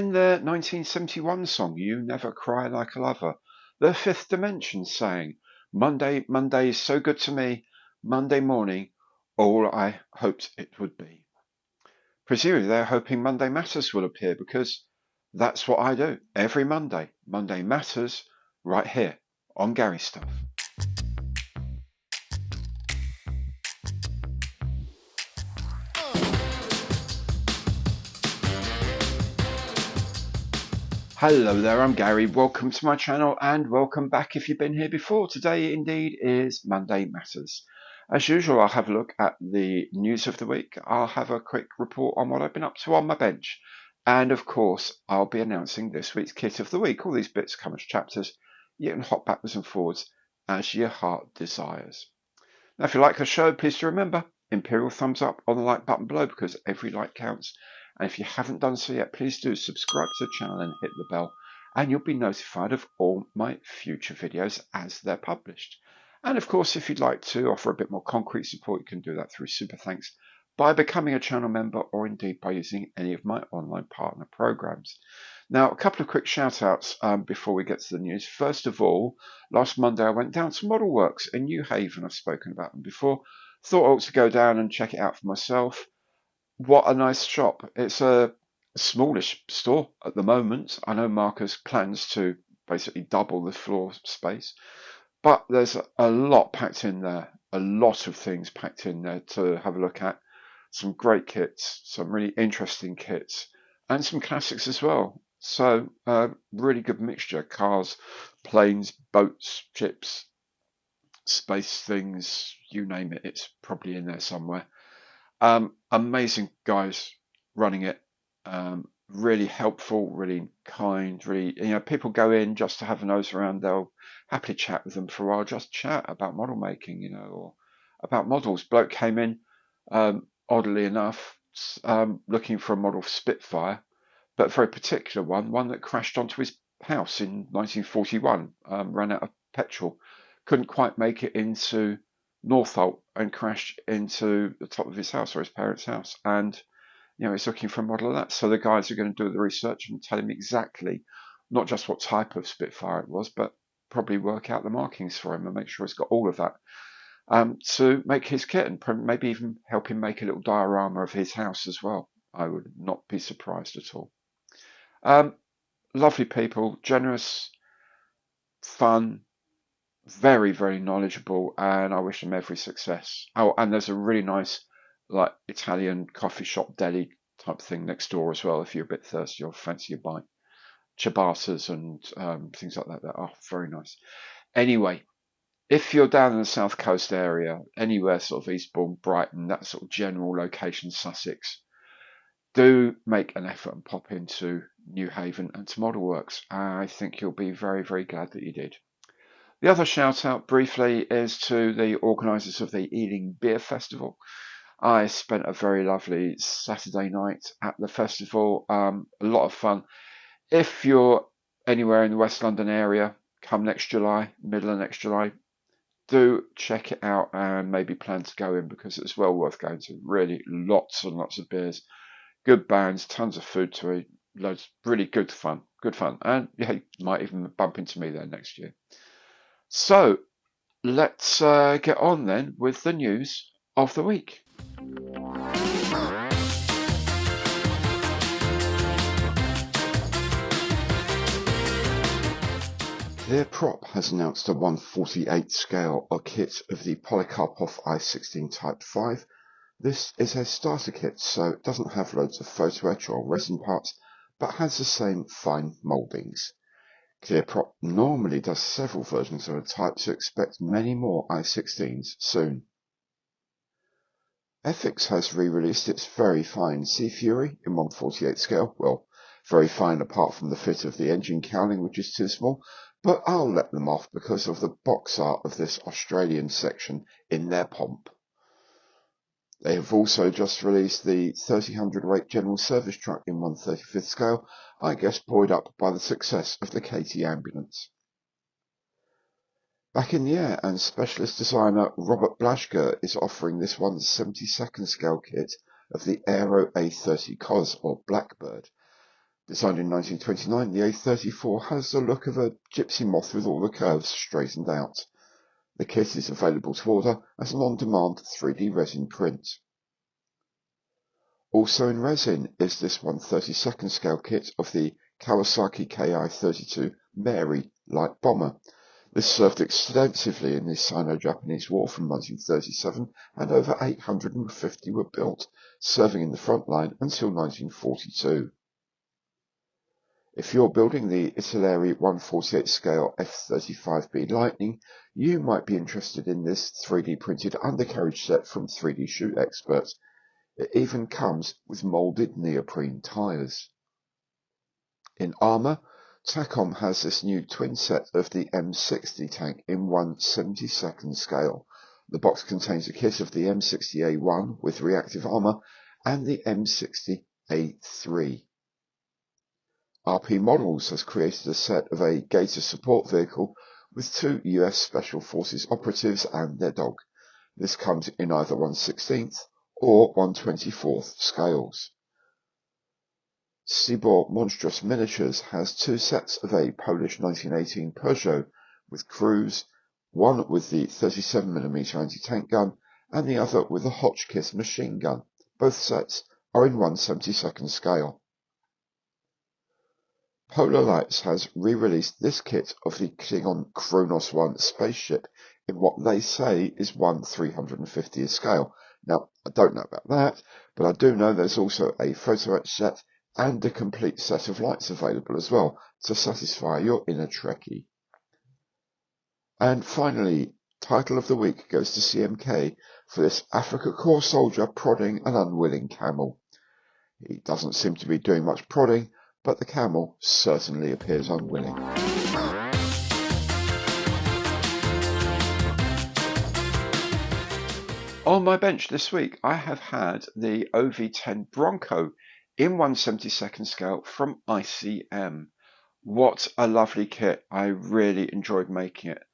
in the 1971 song You Never Cry Like a Lover, the Fifth Dimension sang, Monday, Monday is so good to me, Monday morning, all I hoped it would be. Presumably they're hoping Monday Matters will appear because that's what I do every Monday. Monday Matters right here on Gary Stuff. Hello there, I'm Gary. Welcome to my channel and welcome back if you've been here before. Today indeed is Monday Matters. As usual, I'll have a look at the news of the week. I'll have a quick report on what I've been up to on my bench. And of course, I'll be announcing this week's kit of the week. All these bits come as chapters. You can hop backwards and forwards as your heart desires. Now, if you like the show, please do remember, Imperial thumbs up on the like button below because every like counts. And if you haven't done so yet, please do subscribe to the channel and hit the bell, and you'll be notified of all my future videos as they're published. And of course, if you'd like to offer a bit more concrete support, you can do that through Super Thanks by becoming a channel member or indeed by using any of my online partner programs. Now, a couple of quick shout outs before we get to the news. First of all, last Monday I went down to Model Works in New Haven. I've spoken about them before. Thought I ought to go down and check it out for myself. What a nice shop. It's a smallish store at the moment. I know Marcus plans to basically double the floor space, but there's a lot packed in there, a lot of things packed in there to have a look at. Some great kits, some really interesting kits, and some classics as well. So, really good mixture. Cars, planes, boats, ships, space things, you name it, it's probably in there somewhere. Amazing guys running it. Really helpful, really kind, really, people go in just to have a nose around. They'll happily chat with them for a while, just chat about model making, or about models. Bloke came in, oddly enough, looking for a model Spitfire, but a very particular one that crashed onto his house in 1941, ran out of petrol, couldn't quite make it into Northolt and crashed into the top of his house or his parents' house. And, he's looking for a model of that. So the guys are going to do the research and tell him exactly, not just what type of Spitfire it was, but probably work out the markings for him and make sure he's got all of that to make his kit and maybe even help him make a little diorama of his house as well. I would not be surprised at all. Lovely people, generous, fun, very, very knowledgeable, and I wish them every success. Oh, and there's a really nice, Italian coffee shop deli type thing next door as well. If you're a bit thirsty or fancy a bite, ciabattas and things like that. That are very nice. Anyway, if you're down in the South Coast area, anywhere sort of Eastbourne, Brighton, that sort of general location, Sussex, do make an effort and pop into New Haven and to Model Works. I think you'll be very, very glad that you did. The other shout out briefly is to the organisers of the Ealing Beer Festival. I spent a very lovely Saturday night at the festival, a lot of fun. If you're anywhere in the West London area, come next July, middle of next July, do check it out and maybe plan to go in because it's well worth going to. Really lots and lots of beers, good bands, tons of food to eat, loads, really good fun. And you might even bump into me there next year. So let's get on then with the news of the week. Prop has announced a 1/48 scale kit of the Polikarpov i16 Type 5. This is a starter kit, so it doesn't have loads of photo etch or resin parts, but has the same fine mouldings. Prop normally does several versions of the type, so expect many more i16s soon. Ethics has re-released its very fine Sea Fury in 1/48 scale. Well, very fine apart from the fit of the engine cowling, which is too small, but I'll let them off because of the box art of this Australian section in their pomp. They have also just released the 3000 weight general service truck in 1/35 scale, I guess buoyed up by the success of the Katie ambulance. Back in the air, and specialist designer Robert Blaschke is offering this 1/72 scale kit of the Aero A30 Cos or Blackbird. Designed in 1929, the A34 has the look of a gypsy moth with all the curves straightened out. The kit is available to order as an on-demand 3D resin print. Also in resin is this 1/32 scale kit of the Kawasaki Ki-32 Mary light bomber. This served extensively in the Sino-Japanese War from 1937, and over 850 were built, serving in the front line until 1942. If you're building the Gaahleri 1/48 scale F-35B Lightning, you might be interested in this 3D printed undercarriage set from 3D Shoot Expert. It even comes with moulded neoprene tyres. In armour, Takom has this new twin set of the M60 tank in 1/72 scale. The box contains a kit of the M60A1 with reactive armour and the M60A3. RP Models has created a set of a Gator support vehicle with 2 US Special Forces operatives and their dog. This comes in either 1/16 or 1/24 scales. Cibor Monstrous Miniatures has 2 sets of a Polish 1918 Peugeot with crews, one with the 37mm anti-tank gun and the other with a Hotchkiss machine gun. Both sets are in 1/72 scale. Polar Lights has re-released this kit of the Klingon Kronos 1 spaceship in what they say is 1/350 scale. Now, I don't know about that, but I do know there's also a photo etch set and a complete set of lights available as well to satisfy your inner Trekkie. And finally, title of the week goes to CMK for this Africa Corps soldier prodding an unwilling camel. He doesn't seem to be doing much prodding, but the camel certainly appears unwilling. On my bench this week, I have had the OV10 Bronco in 1/72 scale from ICM. What a lovely kit. I really enjoyed making it.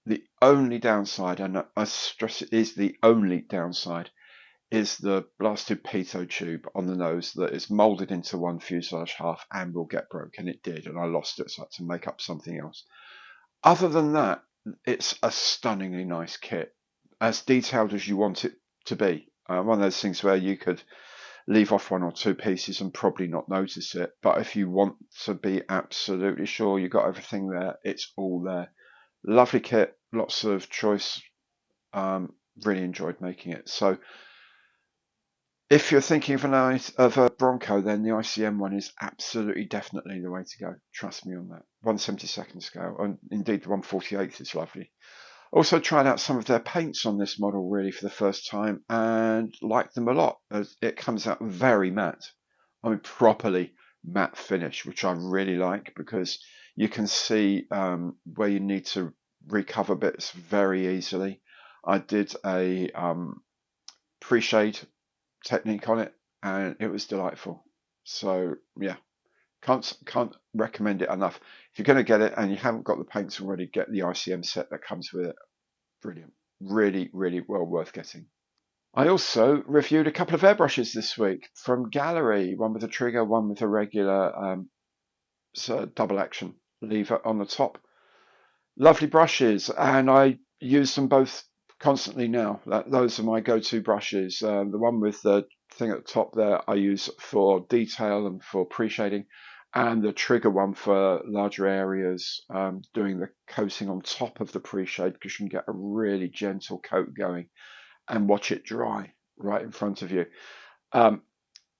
The only downside, and I stress it is the only downside, is the blasted pitot tube on the nose that is moulded into one fuselage half and will get broken. It did, and I lost it, so I had to make up something else. Other than that, it's a stunningly nice kit, as detailed as you want it to be. One of those things where you could leave off 1 or 2 pieces and probably not notice it, but if you want to be absolutely sure you got everything there, it's all there. Lovely kit, lots of choice. Really enjoyed making it. So if you're thinking of a Bronco, then the ICM one is absolutely definitely the way to go. Trust me on that. 1/72 scale, and indeed the 1/48 is lovely. Also tried out some of their paints on this model really for the first time and liked them a lot. As it comes out very matte. I mean properly matte finish, which I really like because you can see where you need to recover bits very easily. I did a pre-shade technique on it and it was delightful. So yeah, can't recommend it enough. If you're going to get it and you haven't got the paints already, get the ICM set that comes with it. Brilliant. Really, really well worth getting. I also reviewed a couple of airbrushes this week from Gaahleri, one with a trigger, one with a regular double action lever on the top. Lovely brushes, and I use them both constantly now. Those are my go-to brushes. The one with the thing at the top there I use for detail and for pre-shading, and the trigger one for larger areas, doing the coating on top of the pre-shade, because you can get a really gentle coat going and watch it dry right in front of you.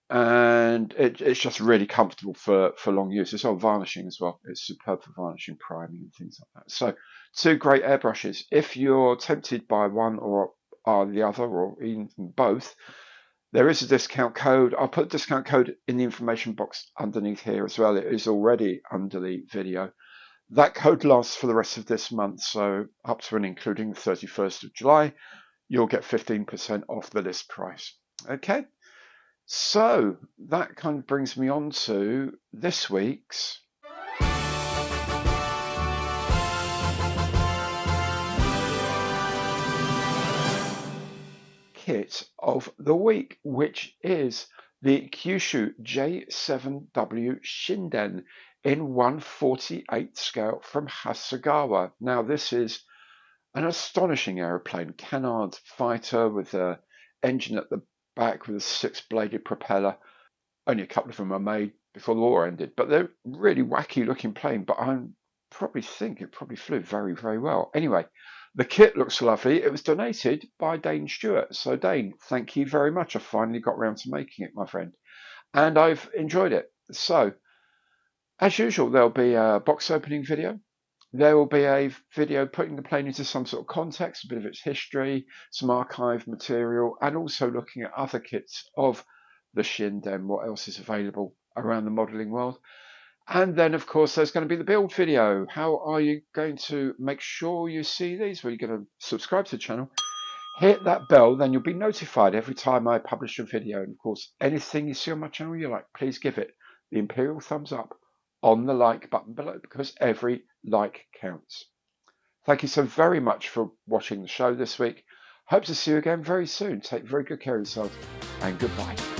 And it's just really comfortable for long use. It's all varnishing as well. It's superb for varnishing, priming and things like that. So 2 great airbrushes. If you're tempted by one or the other, or even both, there is a discount code. I'll put the discount code in the information box underneath here as well. It is already under the video. That code lasts for the rest of this month, so up to and including the 31st of July, you'll get 15% off the list price. Okay. So that kind of brings me on to this week's kit of the week, which is the Kyushu J7W Shinden in 1/48 scale from Hasegawa. Now this is an astonishing aeroplane, canard fighter with an engine at the back with a 6-bladed propeller. Only a couple of them were made before the war ended, but they're really wacky looking plane, but I probably think it probably flew very, very well. Anyway, the kit looks lovely. It was donated by Dane Stewart. So Dane, thank you very much. I finally got around to making it, my friend, and I've enjoyed it. So as usual, there'll be a box opening video. There will be a video putting the plane into some sort of context, a bit of its history, some archive material, and also looking at other kits of the Shinden, what else is available around the modelling world. And then, of course, there's going to be the build video. How are you going to make sure you see these? Well, you're going to subscribe to the channel, hit that bell, then you'll be notified every time I publish a video. And of course, anything you see on my channel you like, please give it the imperial thumbs up on the like button below, because every like counts. Thank you so very much for watching the show this week. Hope to see you again very soon. Take very good care of yourselves, and goodbye.